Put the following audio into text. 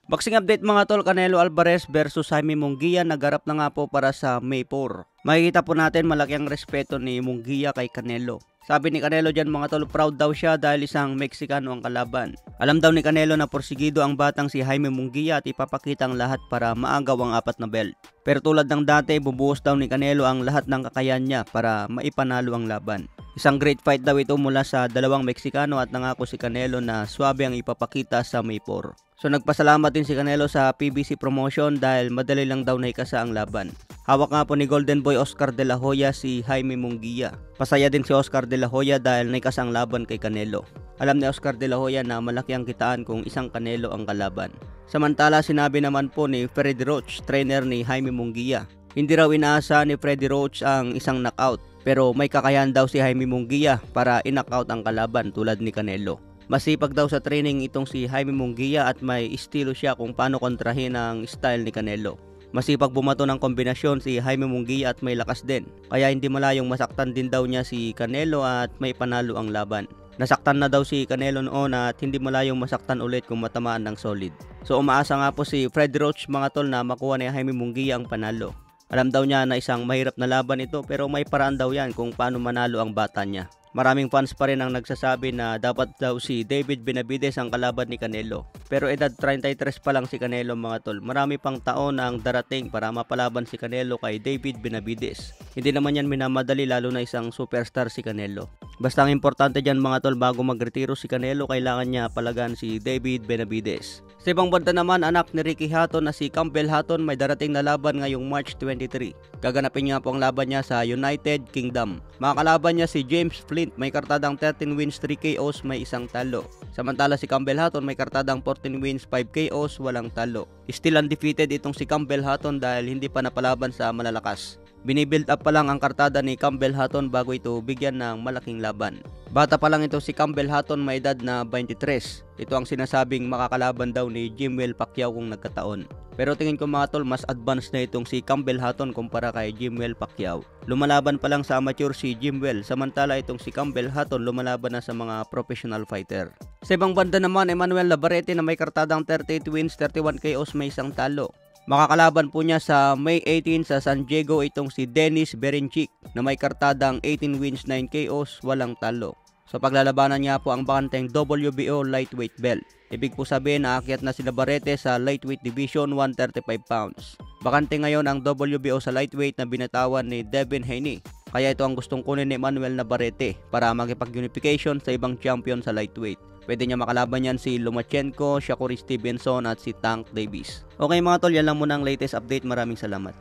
Boxing update mga tol, Canelo Alvarez versus Jaime Munguia nagarap na nga po para sa May 4. Makikita po natin malaki ang respeto ni Munguia kay Canelo. Sabi ni Canelo dyan mga tol, proud daw siya dahil isang Meksikano ang kalaban. Alam daw ni Canelo na porsigido ang batang si Jaime Munguia at ipapakita ang lahat para maagaw ang 4 na belt. Pero tulad ng dati, bubuhos daw ni Canelo ang lahat ng kakayahan niya para maipanalo ang laban. Isang great fight daw ito mula sa dalawang Meksikano at nangako si Canelo na swabe ang ipapakita sa May 4. So nagpasalamat din si Canelo sa PBC promotion dahil madali lang daw naikasa ang laban. Hawak nga po ni Golden Boy Oscar De La Hoya si Jaime Munguia. Pasaya din si Oscar De La Hoya dahil naikasa ang laban kay Canelo. Alam ni Oscar De La Hoya na malaki ang kitaan kung isang Canelo ang kalaban. Samantala sinabi naman po ni Freddie Roach, trainer ni Jaime Munguia, hindi raw inaasa ni Freddie Roach ang isang knockout. Pero may kakayahan daw si Jaime Munguia para i-knockout ang kalaban tulad ni Canelo. Masipag daw sa training itong si Jaime Munguia at may estilo siya kung paano kontrahin ang style ni Canelo. Masipag bumato ng kombinasyon si Jaime Munguia at may lakas din. Kaya hindi malayong masaktan din daw niya si Canelo at may panalo ang laban. Nasaktan na daw si Canelo noon at hindi malayong masaktan ulit kung matamaan ng solid. So umaasa nga po si Freddie Roach mga tol na makuha ni Jaime Munguia ang panalo. Alam daw niya na isang mahirap na laban ito pero may paraan daw yan kung paano manalo ang bata niya. Maraming fans pa rin ang nagsasabi na dapat daw si David Benavides ang kalaban ni Canelo. Pero edad 33 pa lang si Canelo mga tol. Marami pang taon ang darating para mapalaban si Canelo kay David Benavides. Hindi naman yan minamadali lalo na isang superstar si Canelo. Basta ang importante dyan mga tol, bago magretiro si Canelo kailangan niya palagan si David Benavides. Sa ibang banda naman, anak ni Ricky Hatton na si Campbell Hatton may darating na laban ngayong March 23. Gaganapin niya po ang laban niya sa United Kingdom. Makakalaban niya si James Flint, may kartadang 13 wins, 3 KOs, may isang talo. Samantala si Campbell Hatton may kartadang 14 wins, 5 KOs, walang talo. Still undefeated itong si Campbell Hatton dahil hindi pa napalaban sa malalakas. Binibuild up pa lang ang kartada ni Campbell Hatton bago ito bigyan ng malaking laban. Bata pa lang ito si Campbell Hatton, may edad na 23. Ito ang sinasabing makakalaban daw ni Jimwell Pacquiao kung nagkataon. Pero tingin ko mga tol, mas advanced na itong si Campbell Hatton kumpara kay Jimwell Pacquiao. Lumalaban pa lang sa amateur si Jimwell, samantala itong si Campbell Hatton lumalaban na sa mga professional fighter. Sa ibang banda naman, Emmanuel Navarrete na may kartadang 38 wins, 31 KOs, may isang talo. Makakalaban po niya sa May 18 sa San Diego itong si Dennis Berencik na may kartadang 18 wins, 9 KOs, walang talo. So paglalabanan niya po ang bakanteng WBO lightweight belt. Ibig po sabihin na aakyat na si Navarrete sa lightweight division 135 pounds. Bakante ngayon ang WBO sa lightweight na binatawan ni Devin Haney. Kaya ito ang gustong kunin ni Emmanuel Navarrete para makipag-unification sa ibang champion sa lightweight. Pwede niya makalaban yan si Lomachenko, Shakur Stevenson at si Tank Davis. Okay mga tol, yan lang muna ang latest update. Maraming salamat.